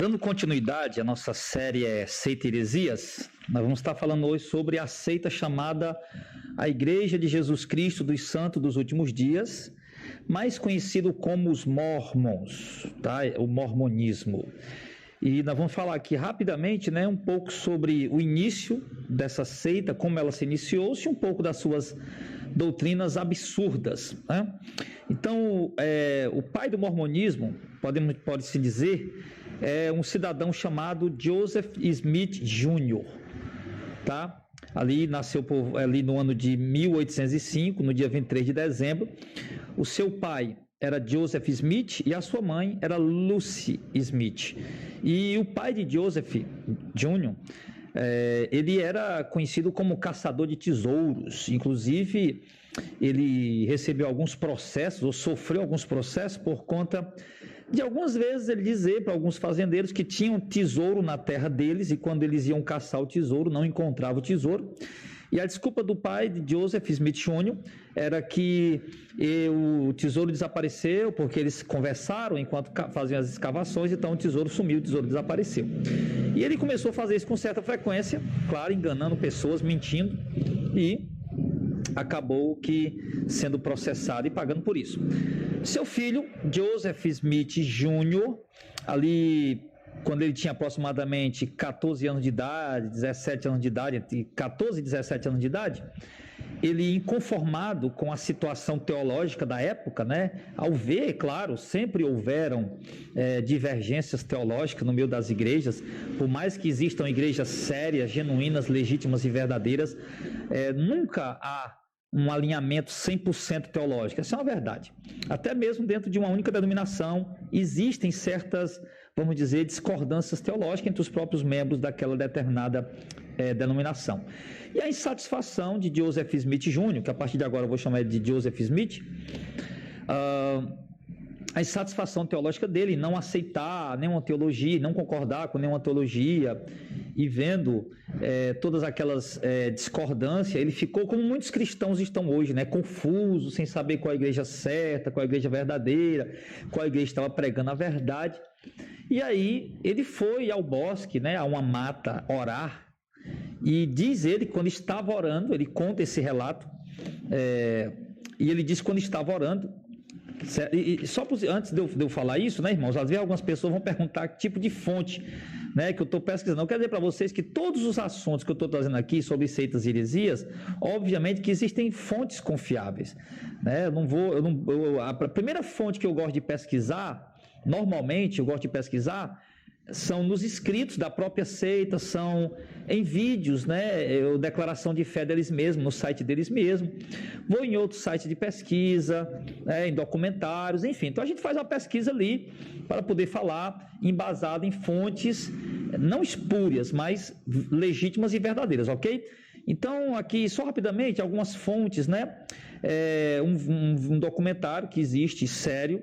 Dando continuidade à nossa série Seita e Heresias, nós vamos estar falando hoje sobre a seita chamada a Igreja de Jesus Cristo dos Santos dos Últimos Dias, mais conhecido como os Mormons, tá? O mormonismo. E nós vamos falar aqui rapidamente, um pouco sobre o início dessa seita, como ela se iniciou-se, um pouco das suas doutrinas absurdas, né? Então, o pai do mormonismo, pode-se dizer, é um cidadão chamado Joseph Smith Jr., tá? Ali nasceu ali no ano de 1805, no dia 23 de dezembro. O seu pai era Joseph Smith e a sua mãe era Lucy Smith. E o pai de Joseph Jr., ele era conhecido como caçador de tesouros. Inclusive, ele recebeu alguns processos, ou sofreu alguns processos por conta de algumas vezes ele dizer para alguns fazendeiros que tinham tesouro na terra deles e quando eles iam caçar o tesouro, não encontravam o tesouro. E a desculpa do pai de Joseph Smith Jr. era que o tesouro desapareceu porque eles conversaram enquanto faziam as escavações, então o tesouro sumiu, o tesouro desapareceu. E ele começou a fazer isso com certa frequência, claro, enganando pessoas, mentindo, e acabou sendo processado e pagando por isso. Seu filho, Joseph Smith Jr., ali quando ele tinha aproximadamente 14 anos de idade, 17 anos de idade, entre 14 e 17 anos de idade, ele, inconformado com a situação teológica da época, ao ver, claro, sempre houveram divergências teológicas no meio das igrejas, por mais que existam igrejas sérias, genuínas, legítimas e verdadeiras, nunca há um alinhamento 100% teológico. Essa é uma verdade. Até mesmo dentro de uma única denominação, existem certas, vamos dizer, discordâncias teológicas entre os próprios membros daquela determinada denominação. E a insatisfação de Joseph Smith Jr., que a partir de agora eu vou chamar de Joseph Smith, a insatisfação teológica dele, não aceitar nenhuma teologia, não concordar com nenhuma teologia, e vendo todas aquelas discordâncias, ele ficou como muitos cristãos estão hoje, confuso, sem saber qual a igreja certa, qual a igreja verdadeira, qual a igreja estava pregando a verdade. E aí ele foi ao bosque, a uma mata, orar, e diz ele que quando estava orando, ele conta esse relato, e ele diz que quando estava orando, e só antes de eu falar isso, irmãos, às vezes algumas pessoas vão perguntar que tipo de fonte que eu estou pesquisando. Eu quero dizer para vocês que todos os assuntos que eu estou trazendo aqui sobre seitas e heresias, obviamente que existem fontes confiáveis, a primeira fonte que eu gosto de pesquisar, normalmente eu gosto de pesquisar, são nos escritos da própria seita, são em vídeos, declaração de fé deles mesmos, no site deles mesmos, vou em outros sites de pesquisa, em documentários, enfim. Então a gente faz uma pesquisa ali para poder falar embasado em fontes não espúrias, mas legítimas e verdadeiras, ok? Então aqui, só rapidamente, algumas fontes, um documentário que existe, sério,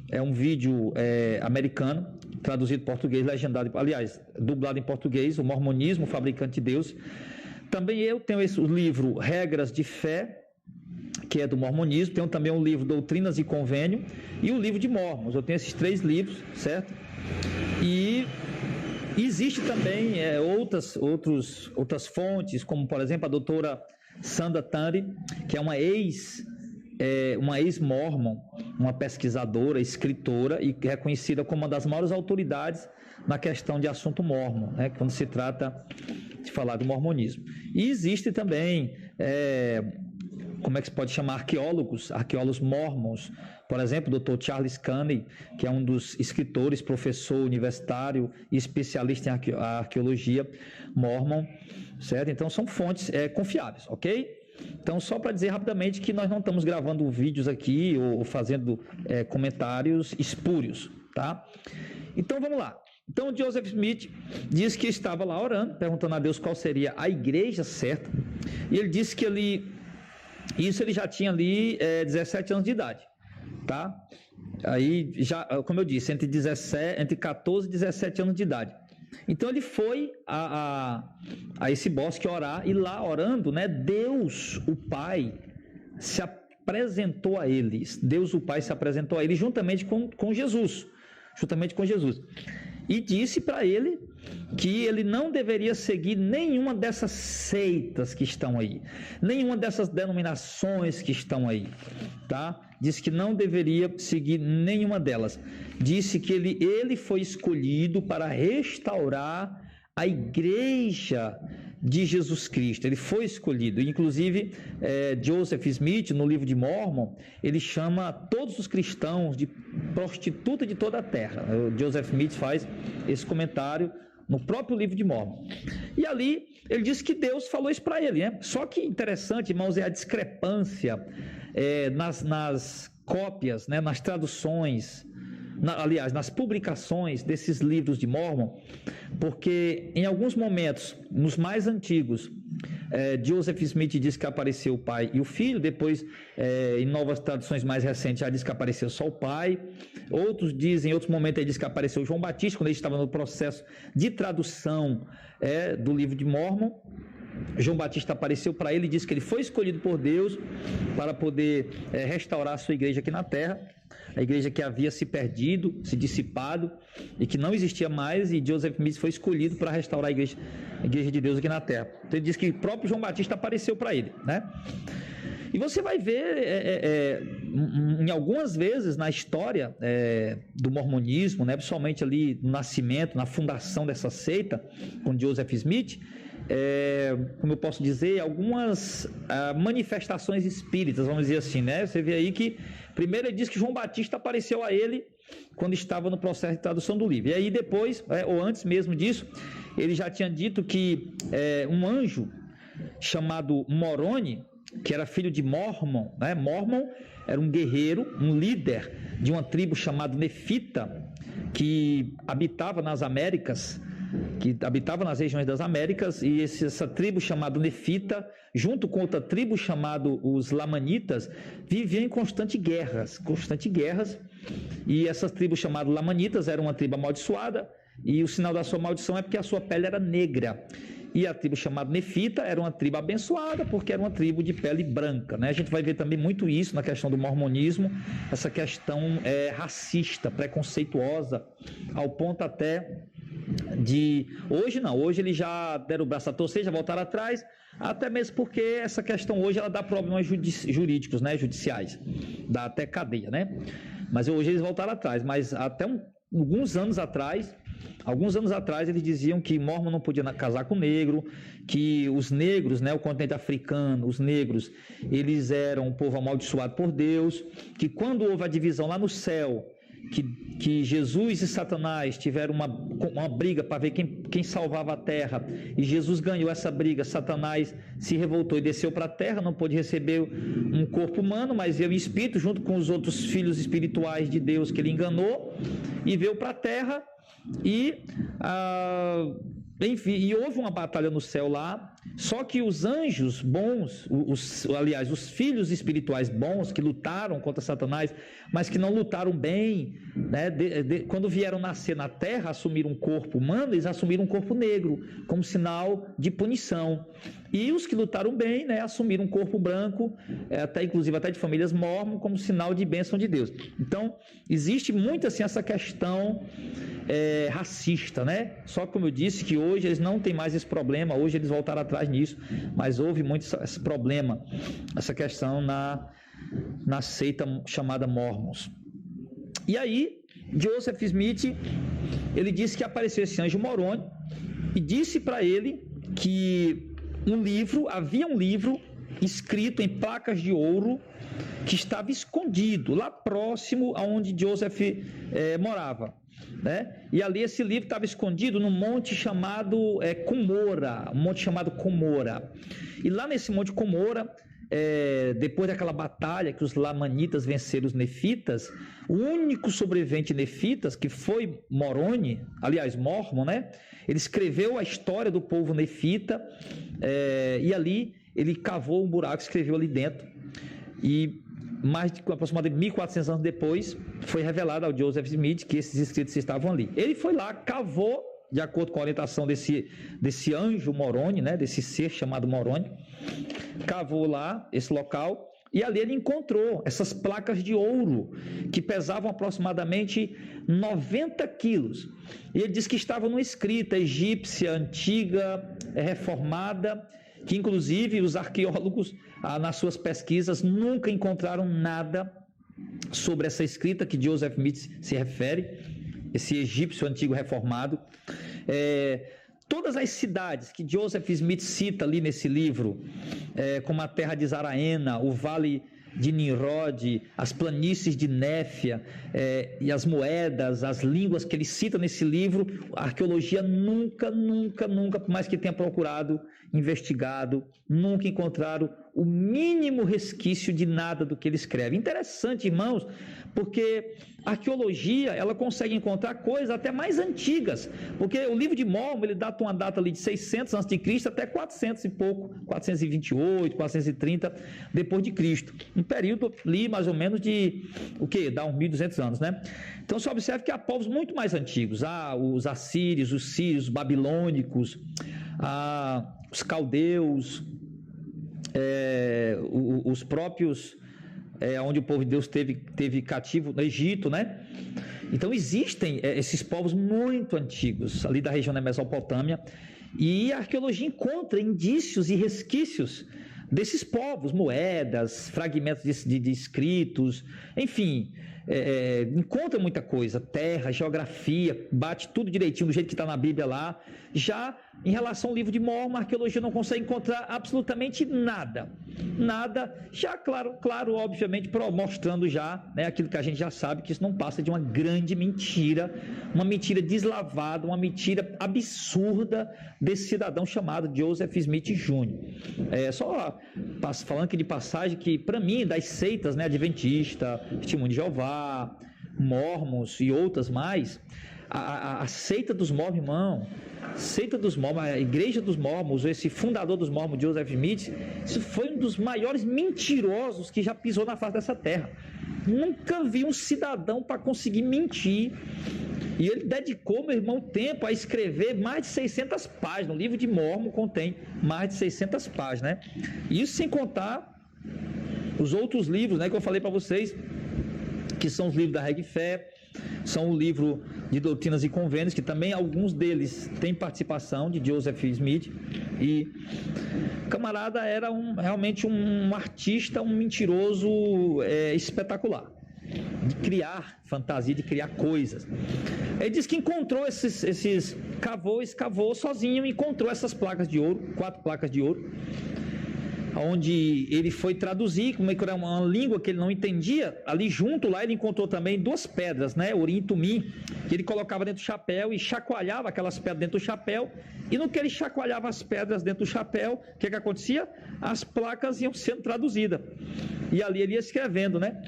é um vídeo americano, traduzido em português, legendado, aliás, dublado em português, o Mormonismo, o Fabricante de Deus. Também eu tenho o livro Regras de Fé, que é do mormonismo. Tenho também o livro Doutrinas e Convênio e o livro de Mormons. Eu tenho esses 3 livros, certo? E existe também outras fontes, como, por exemplo, a doutora Sandra Thayer, que é uma ex-mormon, uma pesquisadora, escritora e reconhecida como uma das maiores autoridades na questão de assunto mormon, quando se trata de falar do mormonismo. E existe também, como é que se pode chamar, arqueólogos mormons, por exemplo, o Dr. Charles Caney, que é um dos escritores, professor universitário e especialista em arqueologia mormon, certo? Então são fontes confiáveis, ok? Então, só para dizer rapidamente que nós não estamos gravando vídeos aqui ou fazendo comentários espúrios, tá? Então, vamos lá. Então, Joseph Smith diz que estava lá orando, perguntando a Deus qual seria a igreja certa, e ele disse que ele já tinha ali 17 anos de idade, tá? Aí, já, como eu disse, entre 14 e 17 anos de idade. Então ele foi a esse bosque orar, e lá orando, Deus, o Pai, se apresentou a eles. Deus, o Pai, se apresentou a eles juntamente com Jesus. e disse para ele que ele não deveria seguir nenhuma dessas seitas que estão aí, nenhuma dessas denominações que estão aí, tá? Disse que não deveria seguir nenhuma delas. Disse que ele foi escolhido para restaurar a igreja de Jesus Cristo. Ele foi escolhido. Inclusive, Joseph Smith, no livro de Mormon, ele chama todos os cristãos de prostituta de toda a terra. O Joseph Smith faz esse comentário no próprio livro de Mormon. E ali, ele diz que Deus falou isso para ele, né? Só que interessante, irmãos, é a discrepância nas cópias, né, nas traduções, aliás, nas publicações desses livros de Mormon, porque em alguns momentos, nos mais antigos, Joseph Smith diz que apareceu o pai e o filho, depois em novas traduções mais recentes já diz que apareceu só o pai, outros dizem, em outros momentos ele diz que apareceu João Batista, quando ele estava no processo de tradução do livro de Mormon. João Batista apareceu para ele e disse que ele foi escolhido por Deus para poder restaurar a sua igreja aqui na terra, a igreja que havia se perdido, se dissipado e que não existia mais, e Joseph Smith foi escolhido para restaurar a igreja de Deus aqui na terra. Então ele diz que o próprio João Batista apareceu para ele, né? E você vai ver em algumas vezes na história do mormonismo, né, principalmente ali no nascimento, na fundação dessa seita com Joseph Smith, como eu posso dizer, algumas manifestações espíritas, vamos dizer assim, né? Você vê aí que primeiro ele diz que João Batista apareceu a ele quando estava no processo de tradução do livro. E aí depois, ou antes mesmo disso, ele já tinha dito que um anjo chamado Moroni, que era filho de Mormon, né? Mormon era um guerreiro, um líder de uma tribo chamada Nefita, que habitava nas Américas, que habitava nas regiões das Américas, e essa tribo chamada Nefita, junto com outra tribo chamada os Lamanitas, viviam em constantes guerras, e essas tribos chamadas Lamanitas eram uma tribo amaldiçoada, e o sinal da sua maldição é porque a sua pele era negra. E a tribo chamada Nefita era uma tribo abençoada, porque era uma tribo de pele branca, né? A gente vai ver também muito isso na questão do mormonismo, essa questão racista, preconceituosa, ao ponto até de... Hoje eles já deram o braço a torcer, já voltaram atrás, até mesmo porque essa questão hoje ela dá problemas jurídicos, né? Judiciais, dá até cadeia, né? Mas hoje eles voltaram atrás, mas até alguns anos atrás eles diziam que Mormon não podia casar com negro, que os negros, né, o continente africano, os negros, eles eram um povo amaldiçoado por Deus, que quando houve a divisão lá no céu, que Jesus e Satanás tiveram uma briga para ver quem salvava a terra, e Jesus ganhou essa briga, Satanás se revoltou e desceu para a terra, não pôde receber um corpo humano, mas veio em espírito junto com os outros filhos espirituais de Deus que ele enganou, e veio para a terra, enfim, e houve uma batalha no céu lá, só que os anjos bons, os filhos espirituais bons que lutaram contra Satanás, mas que não lutaram bem, né, quando vieram nascer na terra, assumiram um corpo humano, eles assumiram um corpo negro, como sinal de punição. E os que lutaram bem, né, assumiram um corpo branco, inclusive até de famílias mormon, como sinal de bênção de Deus. Então, existe muito assim essa questão racista, né? Só que, como eu disse, que hoje eles não têm mais esse problema, hoje eles voltaram atrás nisso, mas houve muito esse problema, essa questão na seita chamada Mormons. E aí, Joseph Smith, ele disse que apareceu esse anjo Moroni e disse para ele que havia um livro escrito em placas de ouro que estava escondido lá próximo aonde Joseph morava, né? E ali esse livro estava escondido num monte chamado Cumorah, e lá nesse monte Cumorah, depois daquela batalha que os Lamanitas venceram os Nefitas, o único sobrevivente Nefitas, que foi Moroni, aliás Mormon, né? Ele escreveu a história do povo Nefita, e ali ele cavou um buraco, escreveu ali dentro, e aproximadamente 1.400 anos depois foi revelado ao Joseph Smith que esses escritos estavam ali. Ele foi lá, cavou, de acordo com a orientação desse anjo Moroni, né, desse ser chamado Moroni, cavou lá esse local, E ali ele encontrou essas placas de ouro, que pesavam aproximadamente 90 quilos. E ele diz que estava numa escrita egípcia, antiga, reformada, que inclusive os arqueólogos, nas suas pesquisas, nunca encontraram nada sobre essa escrita que Joseph Smith se refere, esse egípcio antigo reformado. Todas as cidades que Joseph Smith cita ali nesse livro, como a terra de Zaraena, o vale de Nimrod, as planícies de Néfia, e as moedas, as línguas que ele cita nesse livro, a arqueologia nunca, por mais que tenha procurado, investigado, nunca encontraram o mínimo resquício de nada do que ele escreve. Interessante, irmãos, porque a arqueologia, ela consegue encontrar coisas até mais antigas, porque o livro de Mórmon, ele data uma data ali de 600 a.C. até 400 e pouco, 428, 430 depois de Cristo. Um período ali mais ou menos de, dá uns 1.200 anos, né? Então você observa que há povos muito mais antigos, os assírios, os sírios, os babilônicos, os caldeus, os próprios, onde o povo de Deus teve cativo no Egito, né? Então existem esses povos muito antigos ali da região da Mesopotâmia, e a arqueologia encontra indícios e resquícios desses povos, moedas, fragmentos de escritos, enfim, encontra muita coisa, terra, geografia, bate tudo direitinho do jeito que está na Bíblia lá. Já em relação ao livro de Mórmon, a arqueologia não consegue encontrar absolutamente nada, já claro, obviamente, mostrando já, né, aquilo que a gente já sabe, que isso não passa de uma grande mentira, uma mentira deslavada, uma mentira absurda desse cidadão chamado Joseph Smith Jr. Só falando aqui de passagem, que para mim, das seitas, né, Adventista, Testemunho de Jeová, Mormons e outras mais, a seita dos Mormons, irmão, a igreja dos Mormons, esse fundador dos Mormons, Joseph Smith, isso foi um dos maiores mentirosos que já pisou na face dessa terra. Nunca vi um cidadão para conseguir mentir. E ele dedicou, meu irmão, tempo a escrever mais de 600 páginas. O livro de Mórmon contém mais de 600 páginas, né? Isso sem contar os outros livros, né, que eu falei para vocês, que são os livros da Regra e Fé, são o livro de Doutrinas e Convênios, que também alguns deles têm participação de Joseph Smith. E o camarada era realmente um artista, um mentiroso espetacular, de criar fantasia, de criar coisas. Ele diz que encontrou escavou sozinho, encontrou essas placas de ouro, 4 placas de ouro, onde ele foi traduzir, como é que era uma língua que ele não entendia. Ali junto, lá ele encontrou também 2 pedras, né, Urim e Tumim, que ele colocava dentro do chapéu e chacoalhava aquelas pedras dentro do chapéu, e no que ele chacoalhava as pedras dentro do chapéu, o que acontecia? As placas iam sendo traduzidas, e ali ele ia escrevendo, né,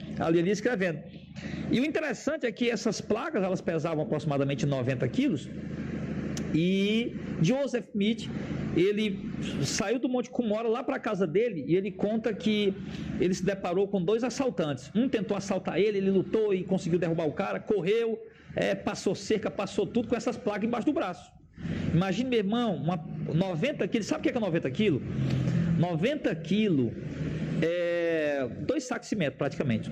E o interessante é que essas placas, elas pesavam aproximadamente 90 quilos, e Joseph Smith, ele saiu do Monte Cumora lá para a casa dele, e ele conta que ele se deparou com 2 assaltantes. Um tentou assaltar ele lutou e conseguiu derrubar o cara, correu, passou cerca, passou tudo com essas placas embaixo do braço. Imagine, meu irmão, 90 quilos, sabe o que é 90 quilos? 90 quilos 2 sacos de cimento praticamente.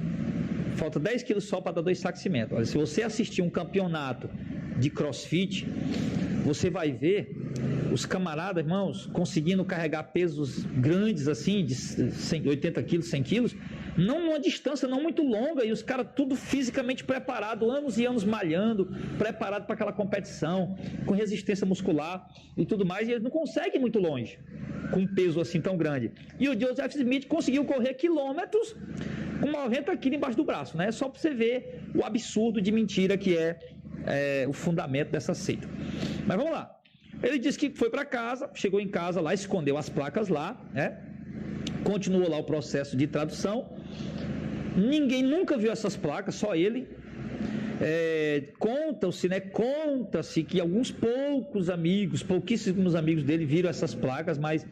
Falta 10 quilos só para dar 2 sacos de cimento. Olha, se você assistir um campeonato de crossfit, você vai ver os camaradas, irmãos, conseguindo carregar pesos grandes assim, de 80 quilos, 100 quilos, não numa distância não muito longa, e os caras tudo fisicamente preparado, anos e anos malhando, preparado para aquela competição, com resistência muscular e tudo mais, e eles não conseguem ir muito longe com um peso assim tão grande. E o Joseph Smith conseguiu correr quilômetros com 90 quilos embaixo do braço, né? Só para você ver o absurdo de mentira que é o fundamento dessa seita. Mas vamos lá. Ele disse que foi para casa, chegou em casa lá, escondeu as placas lá, né? Continuou lá o processo de tradução. Ninguém nunca viu essas placas, só ele. Conta-se que alguns pouquíssimos amigos dele viram essas placas, mas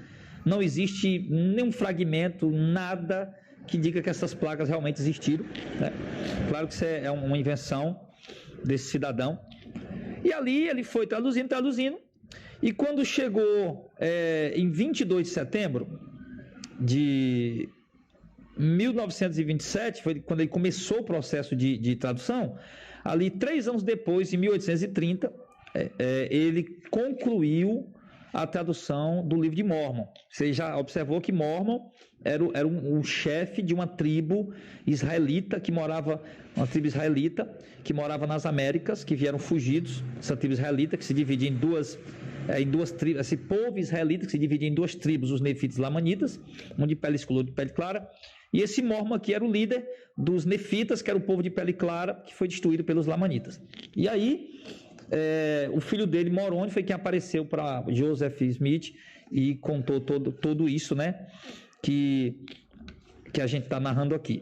não existe nenhum fragmento, nada que diga que essas placas realmente existiram, né? Claro que isso é uma invenção desse cidadão. E ali ele foi traduzindo, e quando chegou em 22 de setembro de 1927, foi quando ele começou o processo de tradução. Ali, 3 anos depois, em 1830, ele concluiu a tradução do livro de Mórmon. Você já observou que Mórmon era um chefe de uma tribo israelita que morava, uma tribo israelita que morava nas Américas, que vieram fugidos. Essa tribo israelita que se dividia em duas tribos. Esse povo israelita que se dividia em 2 tribos, os nefitas e lamanitas, um de pele escura e de pele clara. E esse Mórmon aqui era o líder dos nefitas, que era o povo de pele clara, que foi destruído pelos lamanitas. E aí, o filho dele, Moroni, foi quem apareceu para Joseph Smith e contou tudo isso, né, que a gente está narrando aqui.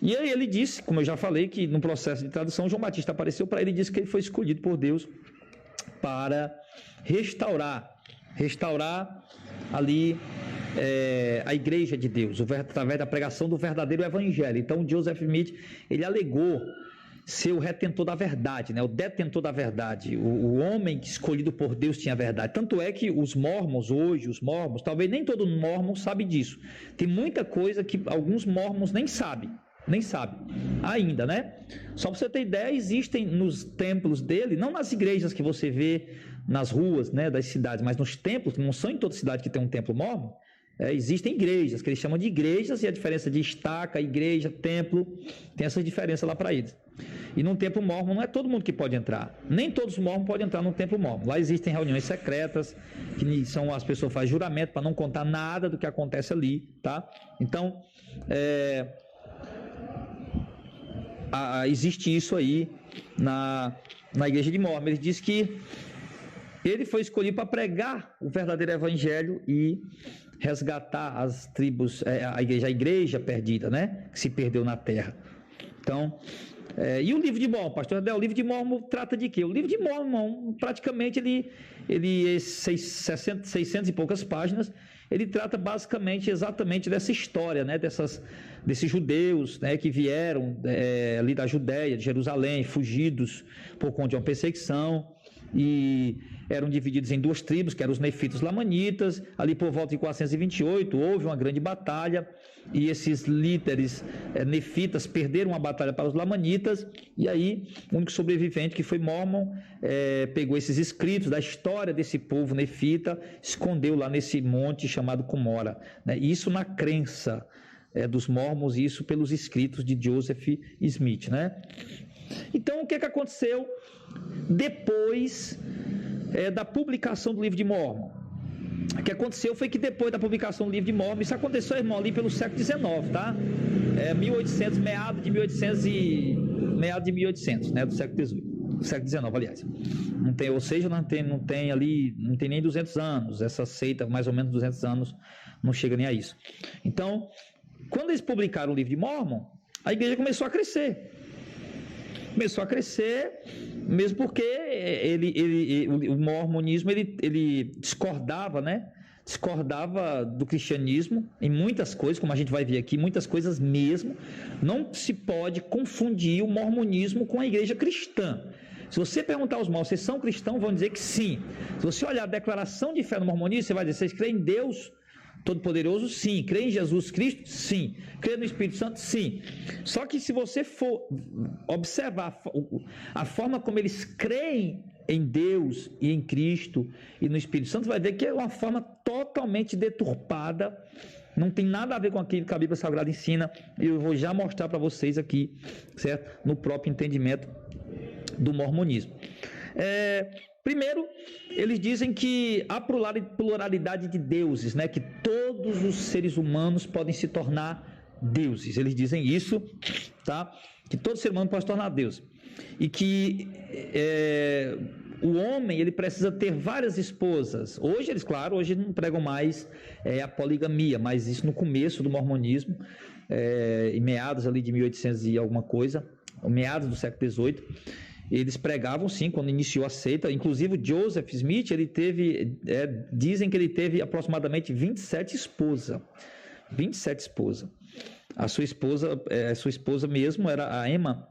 E aí ele disse, como eu já falei, que no processo de tradução, João Batista apareceu para ele e disse que ele foi escolhido por Deus para restaurar ali a igreja de Deus, através da pregação do verdadeiro evangelho. Então, Joseph Smith, ele alegou ser o retentor da verdade, né? O detentor da verdade, o homem escolhido por Deus tinha a verdade. Tanto é que os mormons hoje, talvez nem todo mormon sabe disso. Tem muita coisa que alguns mormons nem sabem ainda, né? Só para você ter ideia, existem nos templos dele, não nas igrejas que você vê nas ruas, né, das cidades, mas nos templos, não são em toda cidade que tem um templo mormon. Existem igrejas, que eles chamam de igrejas, e a diferença de estaca, igreja, templo, tem essa diferença lá para eles. E num templo mormon não é todo mundo que pode entrar. Nem todos os mormons podem entrar num templo mormon. Lá existem reuniões secretas, que são as pessoas fazem juramento para não contar nada do que acontece ali, tá? Então, existe isso aí na igreja de Mórmon. Ele diz que ele foi escolhido para pregar o verdadeiro evangelho e resgatar as tribos, a igreja perdida, né? Que se perdeu na terra. Então, e o livro de Mórmon, pastor Adel, o livro de Mórmon trata de quê? O livro de Mórmon, praticamente, ele é 600 e poucas páginas. Ele trata basicamente, exatamente dessa história, né? Desses judeus, né? Que vieram ali da Judéia, de Jerusalém, fugidos por conta de uma perseguição, e eram divididos em 2 tribos, que eram os nefitas e os lamanitas. Ali por volta de 428 houve uma grande batalha, e esses líderes nefitas perderam a batalha para os lamanitas, e aí o único sobrevivente, que foi Mórmon, pegou esses escritos da história desse povo nefita, escondeu lá nesse monte chamado Cumorah, né? Isso na crença dos Mórmons, isso pelos escritos de Joseph Smith, né? Então, o que aconteceu depois da publicação do livro de Mórmon? O que aconteceu foi que depois da publicação do livro de Mórmon, isso aconteceu, irmão, ali pelo século XIX, tá? 1800, meados de 1800, né, do século XVIII, século XIX, aliás. Não tem, ou seja, não tem nem 200 anos, essa seita, mais ou menos 200 anos, não chega nem a isso. Então, quando eles publicaram o livro de Mórmon, a igreja começou a crescer, mesmo porque o mormonismo ele discordava, né? Discordava do cristianismo em muitas coisas, como a gente vai ver aqui, muitas coisas mesmo. Não se pode confundir o mormonismo com a igreja cristã. Se você perguntar aos mormons, vocês são cristãos, vão dizer que sim. Se você olhar a declaração de fé no mormonismo, você vai dizer, vocês creem em Deus Todo-Poderoso? Sim. Crê em Jesus Cristo? Sim. Crê no Espírito Santo? Sim. Só que se você for observar a forma como eles creem em Deus e em Cristo e no Espírito Santo, vai ver que é uma forma totalmente deturpada, não tem nada a ver com aquilo que a Bíblia Sagrada ensina, e eu vou já mostrar para vocês aqui, certo? No próprio entendimento do mormonismo. Primeiro, eles dizem que há pluralidade de deuses, né? Que todos os seres humanos podem se tornar deuses. Eles dizem isso, tá? Que todo ser humano pode se tornar Deus. E que o homem, ele precisa ter várias esposas. Hoje eles não pregam mais a poligamia, mas isso no começo do mormonismo, em meados ali de 1800 e alguma coisa, meados do século XVIII, eles pregavam sim, quando iniciou a seita. Inclusive o Joseph Smith, ele teve, dizem que ele teve aproximadamente 27 esposas. 27 esposas. A sua esposa mesmo era a Emma.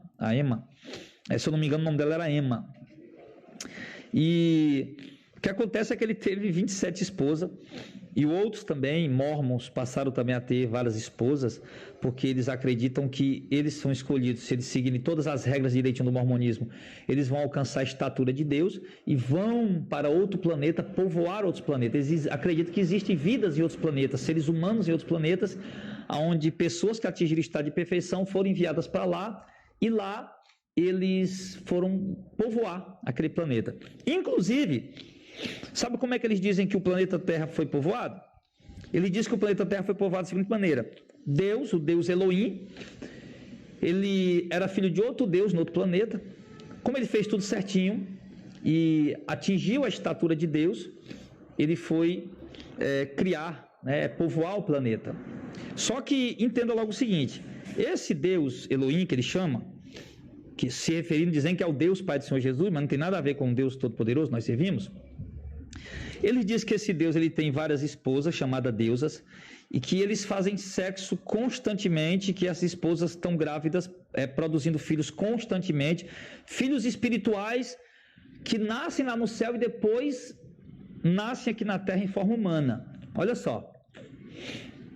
Se eu não me engano, o nome dela era Emma. E o que acontece é que ele teve 27 esposas, E outros também, mormons, passaram também a ter várias esposas, porque eles acreditam que eles são escolhidos, se eles seguirem todas as regras direitinho do mormonismo, eles vão alcançar a estatura de Deus e vão para outro planeta, povoar outros planetas. Eles acreditam que existem vidas em outros planetas, seres humanos em outros planetas, onde pessoas que atingiram o estado de perfeição foram enviadas para lá, e lá eles foram povoar aquele planeta. Inclusive, sabe como é que eles dizem que o planeta Terra foi povoado? Ele diz que o planeta Terra foi povoado da seguinte maneira: Deus, o Deus Elohim, ele era filho de outro Deus no outro planeta. Como ele fez tudo certinho e atingiu a estatura de Deus, ele foi criar, povoar o planeta. Só que entenda logo o seguinte: esse Deus Elohim que ele chama, que se referindo, dizendo que é o Deus Pai do Senhor Jesus, mas não tem nada a ver com o Deus Todo-Poderoso, nós servimos. Ele diz que esse Deus ele tem várias esposas, chamadas deusas, e que eles fazem sexo constantemente, que as esposas estão grávidas, produzindo filhos constantemente, filhos espirituais que nascem lá no céu e depois nascem aqui na terra em forma humana. Olha só.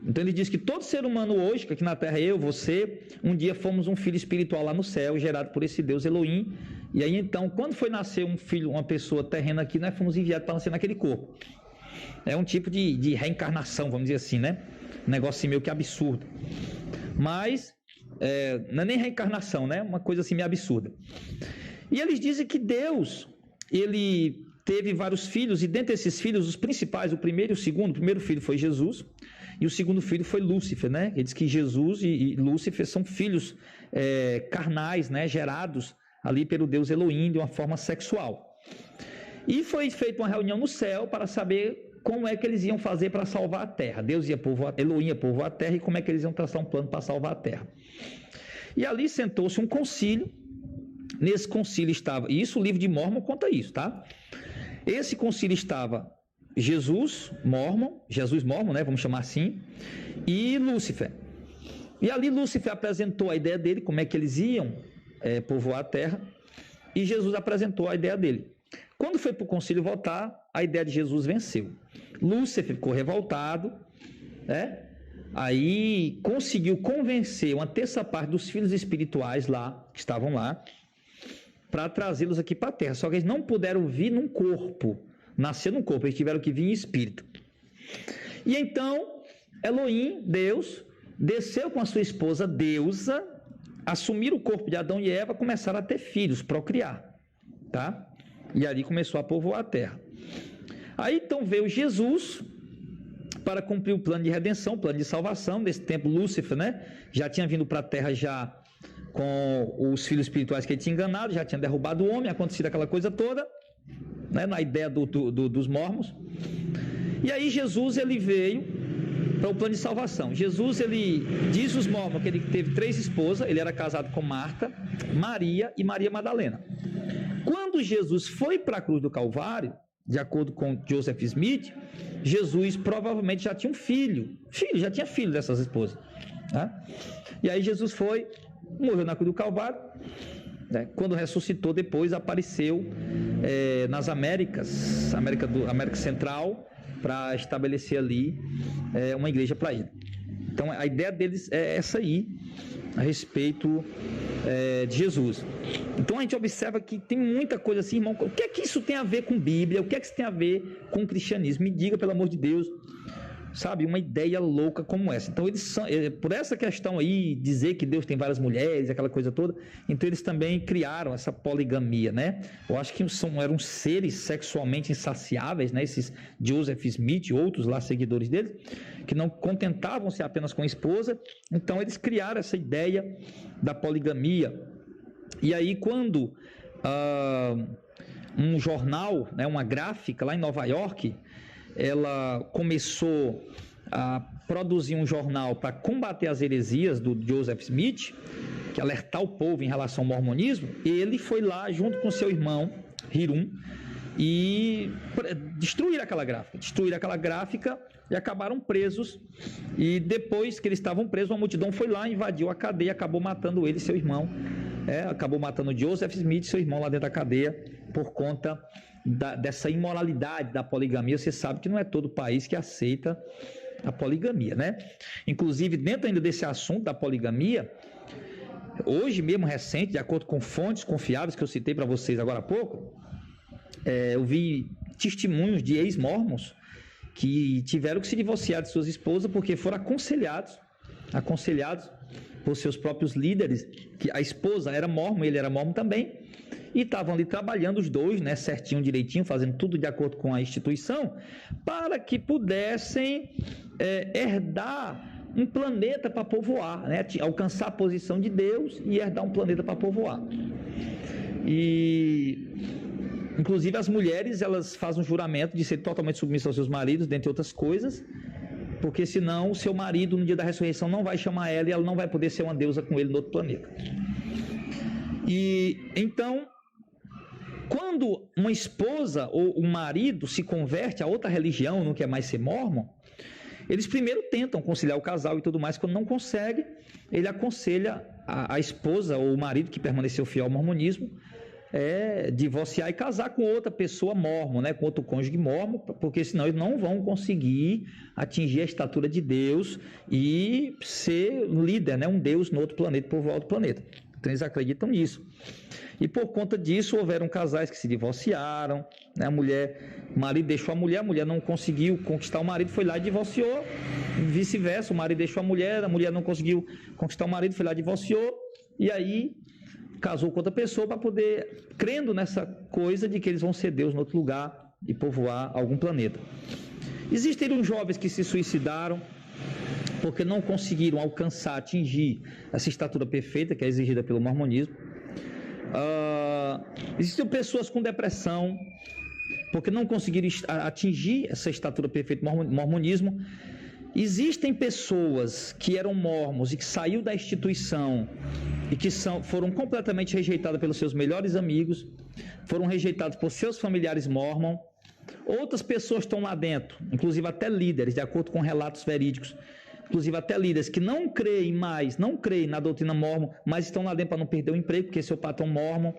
Então ele diz que todo ser humano hoje, que aqui na terra eu, você, um dia fomos um filho espiritual lá no céu, gerado por esse Deus Elohim. E aí então, quando foi nascer um filho, uma pessoa terrena aqui, nós fomos enviados para nascer naquele corpo. É um tipo de reencarnação, vamos dizer assim, né? Um negócio assim meio que absurdo. Mas, não é nem reencarnação, né? Uma coisa assim meio absurda. E eles dizem que Deus, ele teve vários filhos, e dentre esses filhos, os principais, o primeiro e o segundo, o primeiro filho foi Jesus, e o segundo filho foi Lúcifer, né? Ele diz que Jesus e Lúcifer são filhos carnais, né? Gerados ali pelo Deus Elohim de uma forma sexual. E foi feita uma reunião no céu para saber como é que eles iam fazer para salvar a terra. Deus ia povoar, Elohim ia povoar a terra, e como é que eles iam traçar um plano para salvar a terra. E ali sentou-se um concílio. Nesse concílio estava, e isso o livro de Mórmon conta isso, tá? Esse concílio estava Jesus Mórmon, né, vamos chamar assim, e Lúcifer. E ali Lúcifer apresentou a ideia dele, como é que eles iam povoar a terra, e Jesus apresentou a ideia dele. Quando foi para o concílio votar, a ideia de Jesus venceu. Lúcifer ficou revoltado, aí conseguiu convencer uma terça parte dos filhos espirituais lá, que estavam lá, para trazê-los aqui para a terra. Só que eles não puderam vir num corpo, nascer num corpo, eles tiveram que vir em espírito. E então, Elohim, Deus, desceu com a sua esposa deusa, assumiram o corpo de Adão e Eva, começaram a ter filhos, procriar, tá? E ali começou a povoar a terra. Aí então veio Jesus para cumprir o plano de redenção, o plano de salvação. Nesse tempo Lúcifer, né, já tinha vindo para a terra já com os filhos espirituais que ele tinha enganado, já tinha derrubado o homem, acontecido aquela coisa toda, né, na ideia dos mormons. E aí Jesus ele veio para o plano de salvação. Jesus, ele diz os mormons que ele teve 3 esposas, ele era casado com Marta, Maria e Maria Madalena. Quando Jesus foi para a cruz do Calvário, de acordo com Joseph Smith, Jesus provavelmente já tinha um filho, já tinha filho dessas esposas, né? E aí Jesus morreu na cruz do Calvário, né? Quando ressuscitou depois, apareceu nas Américas, América Central, para estabelecer ali uma igreja para ele. Então a ideia deles é essa aí, a respeito de Jesus. Então a gente observa que tem muita coisa assim, irmão. O que é que isso tem a ver com Bíblia? O que é que isso tem a ver com cristianismo? Me diga, pelo amor de Deus, sabe, uma ideia louca como essa. Então eles são, por essa questão aí, dizer que Deus tem várias mulheres, aquela coisa toda, então eles também criaram essa poligamia, né? Eu acho que eram seres sexualmente insaciáveis, né? Esses Joseph Smith e outros lá seguidores deles, que não contentavam-se apenas com a esposa, então eles criaram essa ideia da poligamia. E aí quando um jornal, né, uma gráfica lá em Nova York, ela começou a produzir um jornal para combater as heresias do Joseph Smith, que alertar o povo em relação ao mormonismo, ele foi lá junto com seu irmão Hirum e destruíram aquela gráfica e acabaram presos. E depois que eles estavam presos, uma multidão foi lá, invadiu a cadeia, acabou matando ele e seu irmão, acabou matando Joseph Smith e seu irmão lá dentro da cadeia, por conta dessa imoralidade da poligamia. Você sabe que não é todo país que aceita a poligamia, né? Inclusive, dentro ainda desse assunto da poligamia, hoje mesmo, recente, de acordo com fontes confiáveis que eu citei para vocês agora há pouco, eu vi testemunhos de ex-mormons que tiveram que se divorciar de suas esposas porque foram aconselhados por seus próprios líderes, que a esposa era mormon, ele era mormon também, e estavam ali trabalhando os dois, né, certinho, direitinho, fazendo tudo de acordo com a instituição, para que pudessem herdar um planeta para povoar, né, alcançar a posição de Deus e herdar um planeta para povoar. E inclusive as mulheres, elas fazem um juramento de ser totalmente submissas aos seus maridos, dentre outras coisas, porque senão o seu marido no dia da ressurreição não vai chamar ela e ela não vai poder ser uma deusa com ele no outro planeta. E então, quando uma esposa ou um marido se converte a outra religião, não quer mais ser mormon, eles primeiro tentam conciliar o casal e tudo mais. Quando não consegue, ele aconselha a esposa ou o marido que permaneceu fiel ao mormonismo divorciar e casar com outra pessoa mormon, né, com outro cônjuge mormon, porque senão eles não vão conseguir atingir a estatura de Deus e ser líder, né, um Deus no outro planeta, povoar outro planeta. Então eles acreditam nisso. E por conta disso houveram casais que se divorciaram, né, o marido deixou a mulher não conseguiu conquistar o marido, foi lá e divorciou, vice-versa, o marido deixou a mulher não conseguiu conquistar o marido, foi lá e divorciou, e aí casou com outra pessoa para poder, crendo nessa coisa de que eles vão ser Deus no outro lugar e povoar algum planeta. Existiram jovens que se suicidaram porque não conseguiram atingir essa estatura perfeita que é exigida pelo mormonismo. Existem pessoas com depressão porque não conseguiram atingir essa estatura perfeita do mormonismo. Existem pessoas que eram mormons e que saíram da instituição e que foram completamente rejeitadas pelos seus melhores amigos, foram rejeitados por seus familiares mormon. Outras pessoas estão lá dentro, inclusive até líderes, de acordo com relatos verídicos, inclusive até líderes que não creem na doutrina mormon, mas estão lá dentro para não perder o emprego, porque seu patrão mormon,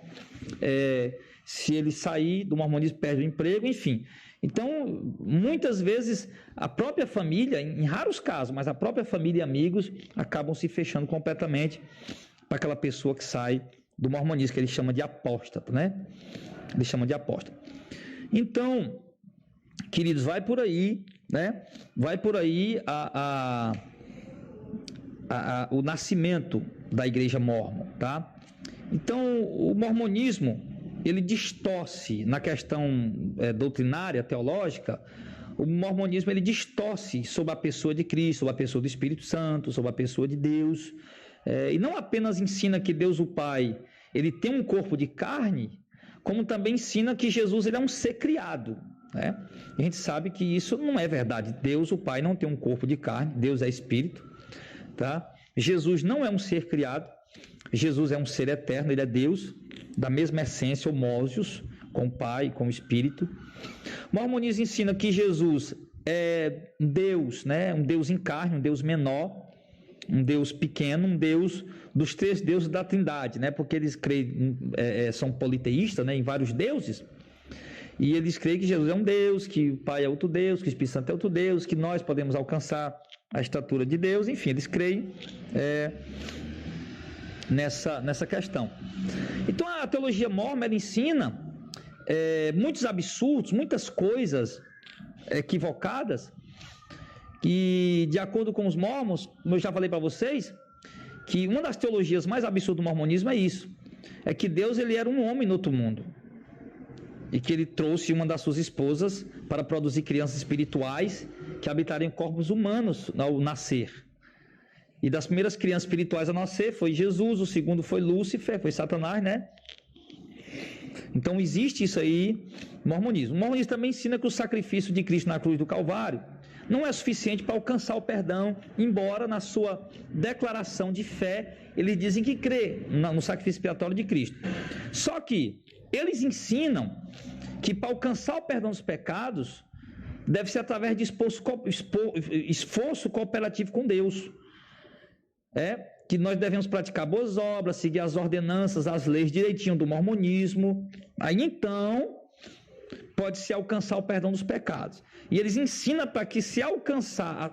se ele sair do mormonismo, perde o emprego, enfim. Então, muitas vezes, a própria família, em raros casos, mas a própria família e amigos acabam se fechando completamente para aquela pessoa que sai do mormonismo, que ele chama de apóstata, né? Ele chama de apóstata. Então, queridos, vai por aí, né? Vai por aí o nascimento da igreja mormon, tá? Então, o mormonismo, ele distorce na questão doutrinária, teológica. O mormonismo, ele distorce sobre a pessoa de Cristo, sobre a pessoa do Espírito Santo, sobre a pessoa de Deus, e não apenas ensina que Deus o Pai, ele tem um corpo de carne, como também ensina que Jesus, ele é um ser criado, né? E a gente sabe que isso não é verdade. Deus o Pai não tem um corpo de carne, Deus é Espírito, tá? Jesus não é um ser criado, Jesus é um ser eterno, ele é Deus, da mesma essência, homógeos, com o Pai, com o Espírito. O mormonismo ensina que Jesus é Deus, né? Um Deus em carne, um Deus menor, um Deus pequeno, um Deus dos três deuses da Trindade, né? Porque eles creem, são politeístas, né? Em vários deuses, e eles creem que Jesus é um Deus, que o Pai é outro Deus, que o Espírito Santo é outro Deus, que nós podemos alcançar a estatura de Deus, enfim, eles creem nessa questão. Então a teologia mormon, ela ensina muitos absurdos, muitas coisas equivocadas, que de acordo com os mormons, como eu já falei para vocês, que uma das teologias mais absurdas do mormonismo é isso, é que Deus, ele era um homem no outro mundo, e que ele trouxe uma das suas esposas para produzir crianças espirituais que habitariam em corpos humanos ao nascer. E das primeiras crianças espirituais a nascer foi Jesus, o segundo foi Lúcifer, foi Satanás, né? Então existe isso aí no mormonismo. O mormonismo também ensina que o sacrifício de Cristo na cruz do Calvário não é suficiente para alcançar o perdão, embora na sua declaração de fé eles dizem que crê no sacrifício expiatório de Cristo. Só que eles ensinam que para alcançar o perdão dos pecados deve ser através de esforço cooperativo com Deus. que nós devemos praticar boas obras, seguir as ordenanças, as leis direitinho do mormonismo. Aí então pode-se alcançar o perdão dos pecados. E eles ensinam para que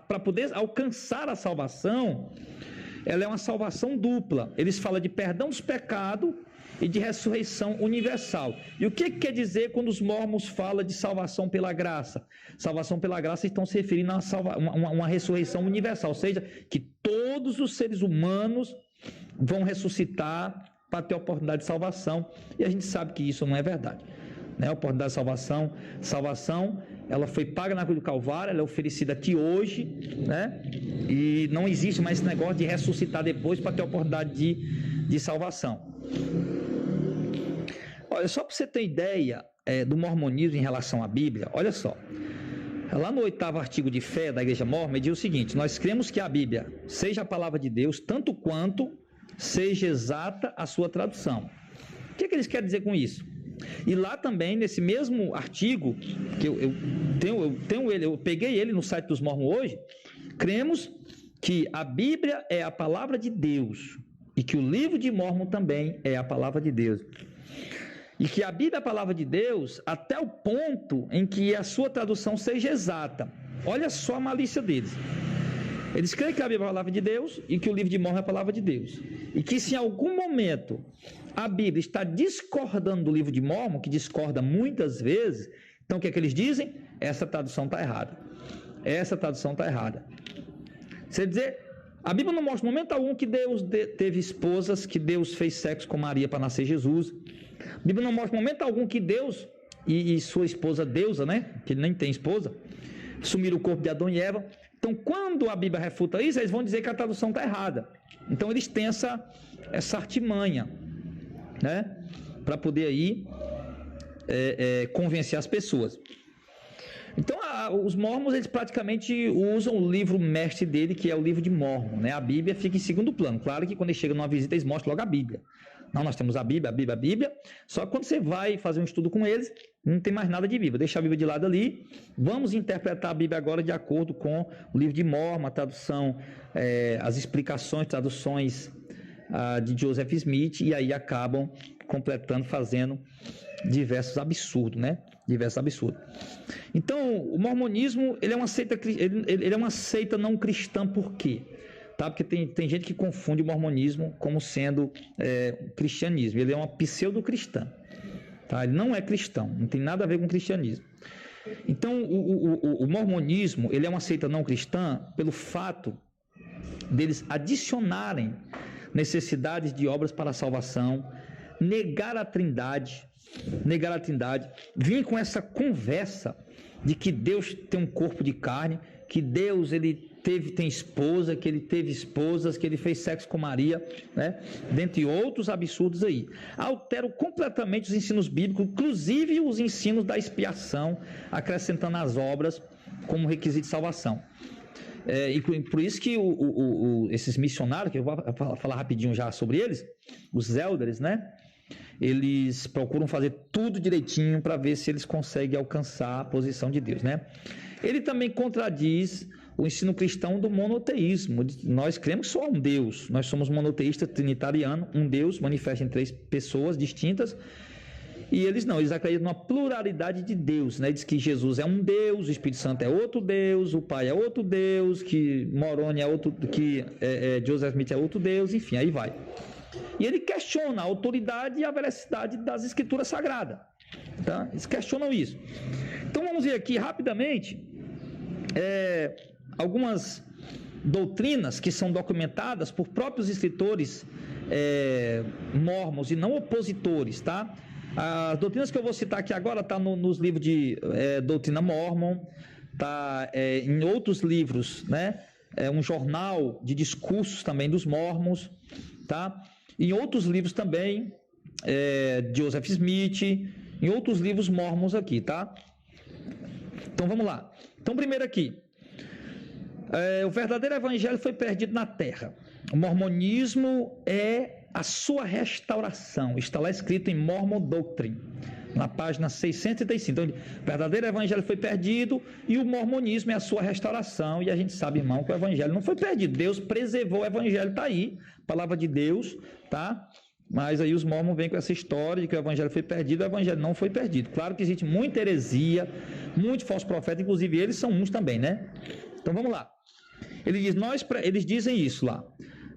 para poder alcançar a salvação, ela é uma salvação dupla. Eles falam de perdão dos pecados e de ressurreição universal. E o que quer dizer quando os mormons falam de salvação pela graça? Salvação pela graça estão se referindo a uma ressurreição universal, ou seja, que todos os seres humanos vão ressuscitar para ter a oportunidade de salvação. E a gente sabe que isso não é verdade. A oportunidade de salvação, ela foi paga na cruz do Calvário, ela é oferecida aqui hoje, né? E não existe mais esse negócio de ressuscitar depois para ter a oportunidade de salvação. Olha, só para você ter ideia do mormonismo em relação à Bíblia, olha só. Lá no 8º artigo de fé da Igreja Mórmon, diz o seguinte: nós cremos que a Bíblia seja a palavra de Deus, tanto quanto seja exata a sua tradução. O que eles querem dizer com isso? E lá também, nesse mesmo artigo, que eu peguei ele no site dos Mormons hoje, cremos que a Bíblia é a palavra de Deus e que o livro de Mórmon também é a palavra de Deus. E que a Bíblia é a palavra de Deus até o ponto em que a sua tradução seja exata. Olha só a malícia deles. Eles creem que a Bíblia é a palavra de Deus e que o livro de Mórmon é a palavra de Deus. E que se em algum momento a Bíblia está discordando do livro de Mórmon, que discorda muitas vezes, então o que é que eles dizem? Essa tradução está errada. Essa tradução está errada. Você dizer, a Bíblia não mostra em momento algum que Deus teve esposas, que Deus fez sexo com Maria para nascer Jesus. A Bíblia não mostra em momento algum que Deus e sua esposa Deusa, né? Que ele nem tem esposa, sumiram o corpo de Adão e Eva. Então, quando a Bíblia refuta isso, eles vão dizer que a tradução está errada. Então, eles têm essa artimanha, né? Para poder aí convencer as pessoas. Então, os mormons, eles praticamente usam o livro mestre dele, que é o livro de Mórmon, né? A Bíblia fica em segundo plano. Claro que quando eles chegam numa visita, eles mostram logo a Bíblia. Não, nós temos a Bíblia. Só que quando você vai fazer um estudo com eles, não tem mais nada de Bíblia. Deixa a Bíblia de lado ali. Vamos interpretar a Bíblia agora de acordo com o livro de Mórmon, a tradução, as explicações, traduções de Joseph Smith, e aí acabam completando, fazendo diversos absurdos, né? Diversos absurdos. Então, o mormonismo, ele é uma seita não cristã, por quê? Tá? Porque tem gente que confunde o mormonismo como sendo cristianismo. Ele é uma pseudo-cristã. Tá? Ele não é cristão, não tem nada a ver com cristianismo. Então, o mormonismo, ele é uma seita não cristã pelo fato deles adicionarem necessidades de obras para a salvação, negar a trindade, vir com essa conversa de que Deus tem um corpo de carne, que Deus tem esposa, que ele teve esposas, que ele fez sexo com Maria, né? Dentre outros absurdos aí. Alteram completamente os ensinos bíblicos, inclusive os ensinos da expiação, acrescentando as obras como requisito de salvação. E por isso que esses missionários, que eu vou falar rapidinho já sobre eles, os elders, né? Eles procuram fazer tudo direitinho para ver se eles conseguem alcançar a posição de Deus, né? Ele também contradiz o ensino cristão do monoteísmo. Nós cremos que só há um Deus. Nós somos monoteístas, trinitariano, um Deus manifesta em 3 pessoas distintas. E eles não, eles acreditam numa pluralidade de Deus, né? Diz que Jesus é um Deus, o Espírito Santo é outro Deus, o Pai é outro Deus, que Moroni é outro, que Joseph Smith é outro Deus, enfim, aí vai. E ele questiona a autoridade e a veracidade das Escrituras Sagradas. Tá? Eles questionam isso. Então vamos ver aqui rapidamente algumas doutrinas que são documentadas por próprios escritores mormons e não opositores, tá? As doutrinas que eu vou citar aqui agora estão nos livros de Doutrina Mormon, tá em outros livros, né? Um jornal de discursos também dos mormons, tá? Em outros livros também, Joseph Smith, em outros livros mormons aqui, tá? Então vamos lá. Então primeiro aqui, o verdadeiro evangelho foi perdido na terra. O mormonismo é a sua restauração. Está lá escrito em Mormon Doctrine. na página 635. Então, o verdadeiro evangelho foi perdido e o mormonismo é a sua restauração. E a gente sabe, irmão, que o evangelho não foi perdido. Deus preservou o evangelho, está aí, palavra de Deus, tá? Mas aí os mormons vêm com essa história de que o evangelho foi perdido. O evangelho não foi perdido. Claro que existe muita heresia, muito falso profeta, inclusive eles são uns também, né? Então vamos lá. Eles dizem isso lá,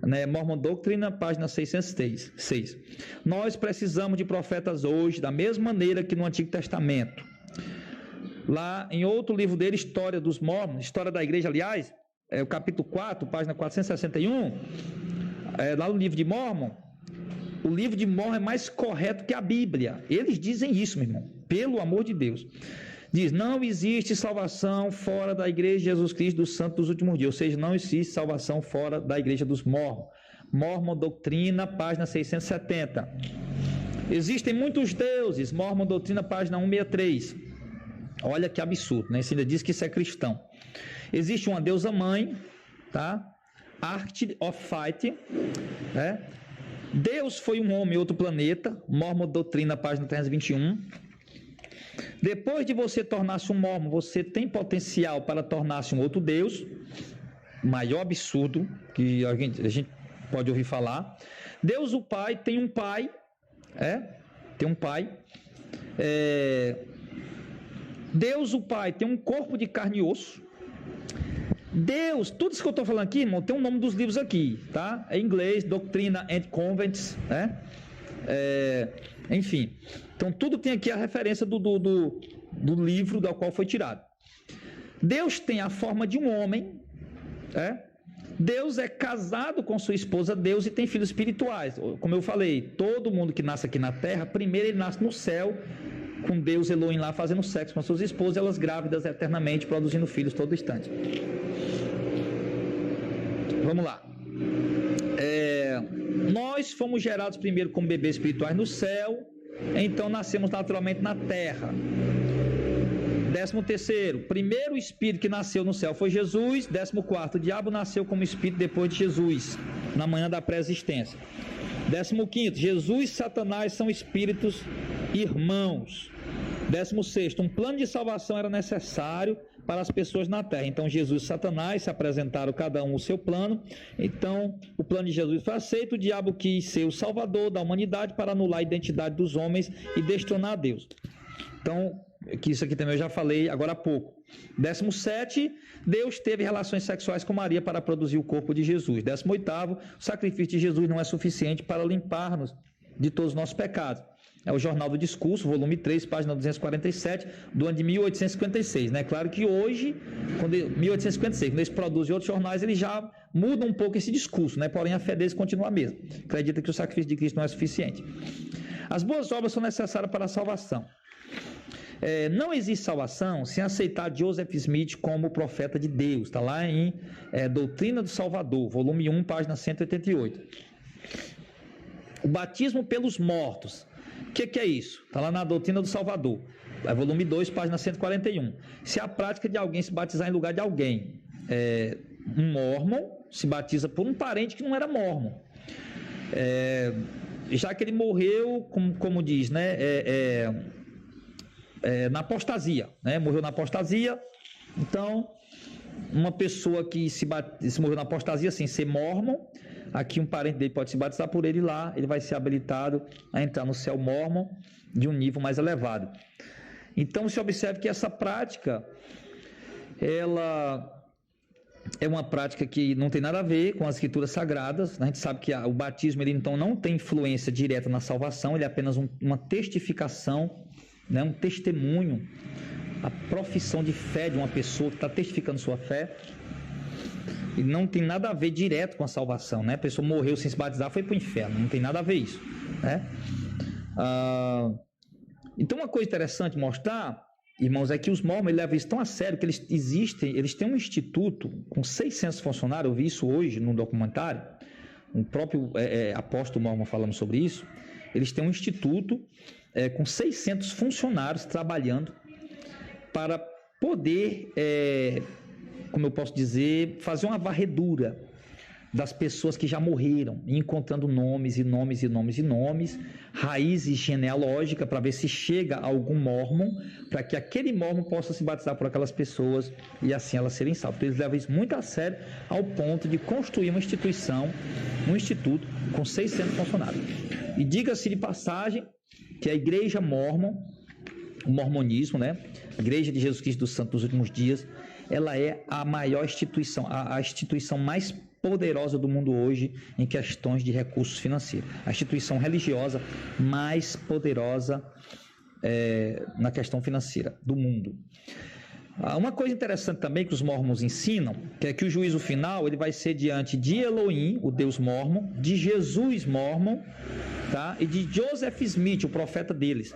né? Mormon Doctrine, página 606. Nós precisamos de profetas hoje, da mesma maneira que no Antigo Testamento. Lá em outro livro dele, História dos Mormons, História da Igreja, aliás, o capítulo 4, página 461, lá no livro de Mormon, o livro de Mormon é mais correto que a Bíblia. Eles dizem isso, meu irmão, pelo amor de Deus. Diz, não existe salvação fora da igreja de Jesus Cristo dos Santos dos Últimos Dias, ou seja, não existe salvação fora da igreja dos Mormons. Mormon Doutrina, página 670. Existem muitos deuses, Mormon Doutrina, página 163. Olha que absurdo, né? Você ainda diz que isso é cristão. Existe uma deusa mãe, tá? Arctic of Fight, né? Deus foi um homem em outro planeta, Mormon Doutrina, página 321. Depois de você tornar-se um mormon, você tem potencial para tornar-se um outro Deus. Maior absurdo que a gente pode ouvir falar. Deus o Pai tem um pai, tem um pai. Deus o Pai tem um corpo de carne e osso. Deus, tudo isso que eu estou falando aqui, irmão, tem o nome dos livros aqui, tá? É em inglês, Doctrina and Covenants, né? Enfim, então tudo tem aqui a referência do livro do qual foi tirado. Deus tem a forma de um homem, Deus é casado com sua esposa Deus e tem filhos espirituais. Como eu falei, todo mundo que nasce aqui na terra, primeiro ele nasce no céu, com Deus Elohim lá fazendo sexo com suas esposas, elas grávidas eternamente, produzindo filhos todo instante. Vamos lá. Nós fomos gerados primeiro como bebês espirituais no céu, então nascemos naturalmente na terra. 13º, primeiro espírito que nasceu no céu foi Jesus. 14º, o diabo nasceu como espírito depois de Jesus, na manhã da pré-existência. 15º, Jesus e Satanás são espíritos irmãos. 16º, um plano de salvação era necessário para as pessoas na terra. Então Jesus e Satanás se apresentaram cada um o seu plano. Então o plano de Jesus foi aceito. O diabo quis ser o salvador da humanidade para anular a identidade dos homens e destronar Deus. Então, que isso aqui também eu já falei agora há pouco. 17, Deus teve relações sexuais com Maria para produzir o corpo de Jesus. 18º, o sacrifício de Jesus não é suficiente para limpar-nos de todos os nossos pecados. É o Jornal do Discurso, volume 3, página 247, do ano de 1856, né? Claro que hoje, 1856, quando eles produzem outros jornais, eles já mudam um pouco esse discurso, né? Porém, a fé deles continua a mesma. Acredita que o sacrifício de Cristo não é suficiente. As boas obras são necessárias para a salvação. Não existe salvação sem aceitar Joseph Smith como profeta de Deus. Está lá em Doutrina do Salvador, volume 1, página 188. O batismo pelos mortos. O que é isso? Está lá na Doutrina do Salvador, volume 2, página 141. Se a prática de alguém se batizar em lugar de alguém. Um mormon se batiza por um parente que não era mormon. Já que ele morreu, como diz, né? Na apostasia, né? Morreu na apostasia. Então, uma pessoa que se morreu na apostasia sem ser mormon, aqui um parente dele pode se batizar por ele lá, ele vai ser habilitado a entrar no céu mormon de um nível mais elevado. Então, se observe que essa prática, ela é uma prática que não tem nada a ver com as escrituras sagradas. A gente sabe que o batismo, ele então não tem influência direta na salvação, ele é apenas uma testificação, né, um testemunho, a profissão de fé de uma pessoa que está testificando sua fé. E não tem nada a ver direto com a salvação, né? A pessoa morreu sem se batizar, foi para o inferno, não tem nada a ver isso, né? Então, uma coisa interessante mostrar, irmãos, é que os mormons levam isso tão a sério que eles têm um instituto com 600 funcionários. Eu vi isso hoje num documentário, o próprio apóstolo mormon falando sobre isso. Eles têm um instituto com 600 funcionários trabalhando para poder, como eu posso dizer, fazer uma varredura das pessoas que já morreram, encontrando nomes e nomes e nomes e nomes, raízes genealógicas, para ver se chega a algum mormon, para que aquele mormon possa se batizar por aquelas pessoas e assim elas serem salvas. Então, eles levam isso muito a sério, ao ponto de construir uma instituição, um instituto com 600 funcionários. E diga-se de passagem que a igreja mormon, o mormonismo, né? A Igreja de Jesus Cristo dos Santos dos Últimos Dias, ela é a maior instituição, a instituição mais poderosa do mundo hoje em questões de recursos financeiros. A instituição religiosa mais poderosa na questão financeira do mundo. Uma coisa interessante também que os mormons ensinam, que é que o juízo final ele vai ser diante de Elohim, o Deus mormon, de Jesus mormon, tá? E de Joseph Smith, o profeta deles.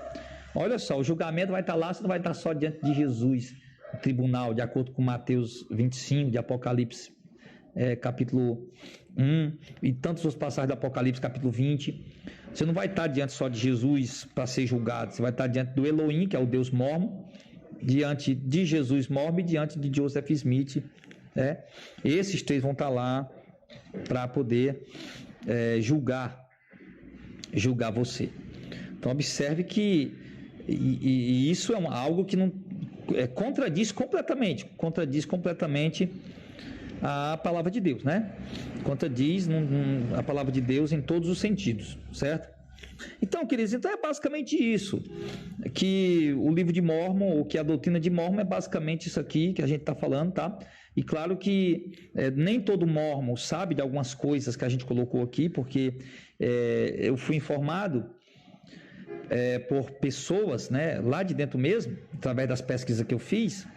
Olha só, o julgamento vai estar lá, você não vai estar só diante de Jesus, no tribunal, de acordo com Mateus 25, de Apocalipse, capítulo 1, e tantas outras passagens do Apocalipse, capítulo 20. Você não vai estar diante só de Jesus para ser julgado, você vai estar diante do Elohim, que é o Deus mormon, diante de Jesus mormon e diante de Joseph Smith. Esses três vão estar lá para poder julgar você. Então observe que e isso é algo que não contradiz completamente a palavra de Deus, né? Contradiz a palavra de Deus em todos os sentidos, certo? Então, queridos, é basicamente isso, que o livro de Mórmon, ou que a doutrina de Mórmon é basicamente isso aqui que a gente está falando, tá? E claro que nem todo Mórmon sabe de algumas coisas que a gente colocou aqui, porque eu fui informado por pessoas, né, lá de dentro mesmo, através das pesquisas que eu fiz,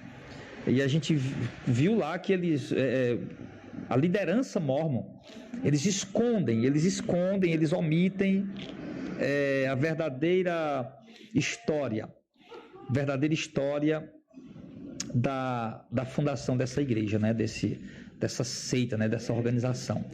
e a gente viu lá que eles, a liderança mormon, eles escondem, eles omitem a verdadeira história da fundação dessa igreja, né, dessa seita, né, dessa organização.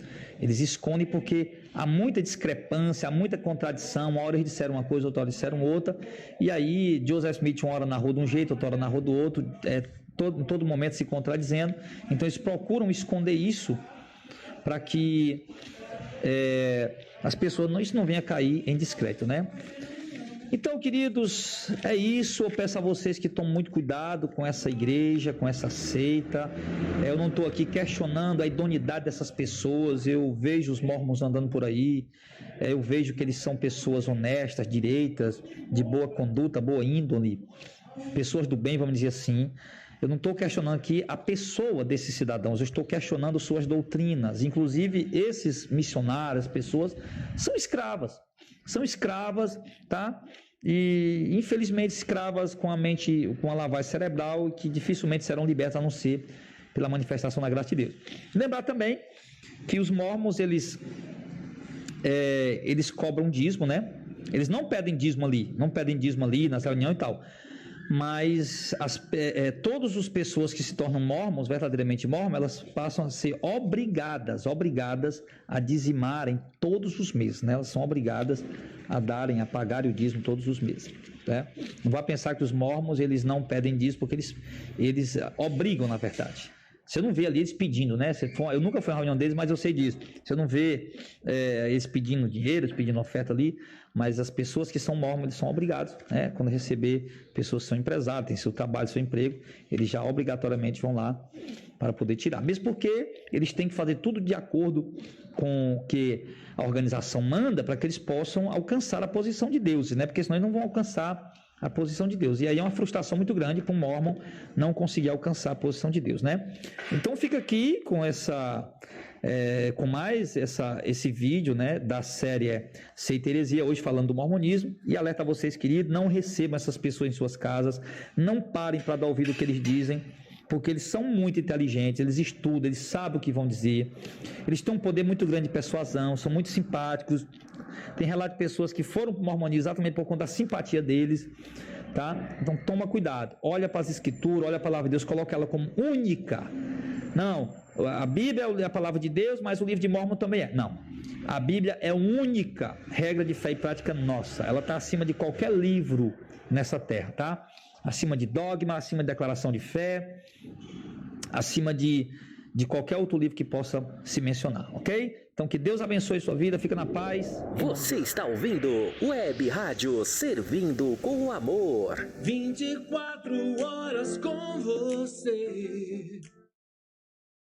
Eles escondem porque há muita discrepância, há muita contradição. Uma hora eles disseram uma coisa, outra hora disseram outra, e aí Joseph Smith uma hora narrou de um jeito, outra hora narrou do outro, em todo momento se contradizendo. Então eles procuram esconder isso para que as pessoas não venham a cair em descrédito, né? Então, queridos, é isso. Eu peço a vocês que tomem muito cuidado com essa igreja, com essa seita. Eu não estou aqui questionando a idoneidade dessas pessoas. Eu vejo os mormons andando por aí. Eu vejo que eles são pessoas honestas, direitas, de boa conduta, boa índole, pessoas do bem, vamos dizer assim. Eu não estou questionando aqui a pessoa desses cidadãos, eu estou questionando suas doutrinas. Inclusive, esses missionários, pessoas, são escravas, tá? E infelizmente escravas com a mente, com a lavagem cerebral, que dificilmente serão libertas a não ser pela manifestação da graça de Deus. Lembrar também que os mormons, eles cobram dízimo, né? Eles não pedem dízimo ali nas reuniões e tal, mas todas as pessoas que se tornam mormons, verdadeiramente mormons, elas passam a ser obrigadas a dizimarem todos os meses, né? Elas são obrigadas a pagarem o dízimo todos os meses, né? Não vá pensar que os mormons eles não pedem dízimo, porque eles obrigam, na verdade. Você não vê ali eles pedindo, né? Eu nunca fui à reunião deles, mas eu sei disso. Você não vê eles pedindo dinheiro, eles pedindo oferta ali, mas as pessoas que são mormons, eles são obrigados, né? Quando receber, pessoas que são empresários, têm seu trabalho, seu emprego, eles já obrigatoriamente vão lá para poder tirar. Mesmo porque eles têm que fazer tudo de acordo com o que a organização manda, para que eles possam alcançar a posição de Deus, né? Porque senão eles não vão alcançar a posição de Deus. E aí é uma frustração muito grande para um mormon não conseguir alcançar a posição de Deus, né? Então fica aqui com esse vídeo, né, da série Seita e Heresia, hoje falando do mormonismo, e alerta a vocês, queridos, não recebam essas pessoas em suas casas, não parem para dar ouvido ao que eles dizem, porque eles são muito inteligentes, eles estudam, eles sabem o que vão dizer, eles têm um poder muito grande de persuasão, são muito simpáticos. Tem relato de pessoas que foram para o mormonismo exatamente por conta da simpatia deles, tá? Então toma cuidado, olha para as escrituras, olha a palavra de Deus, coloca ela como única. Não, a Bíblia é a palavra de Deus, mas o livro de Mórmon também é. Não, a Bíblia é a única regra de fé e prática nossa, ela está acima de qualquer livro nessa terra, tá? Acima de dogma, acima de declaração de fé, acima de de qualquer outro livro que possa se mencionar, ok? Então que Deus abençoe sua vida, fica na paz. Você está ouvindo Web Rádio Servindo com Amor. 24 horas com você.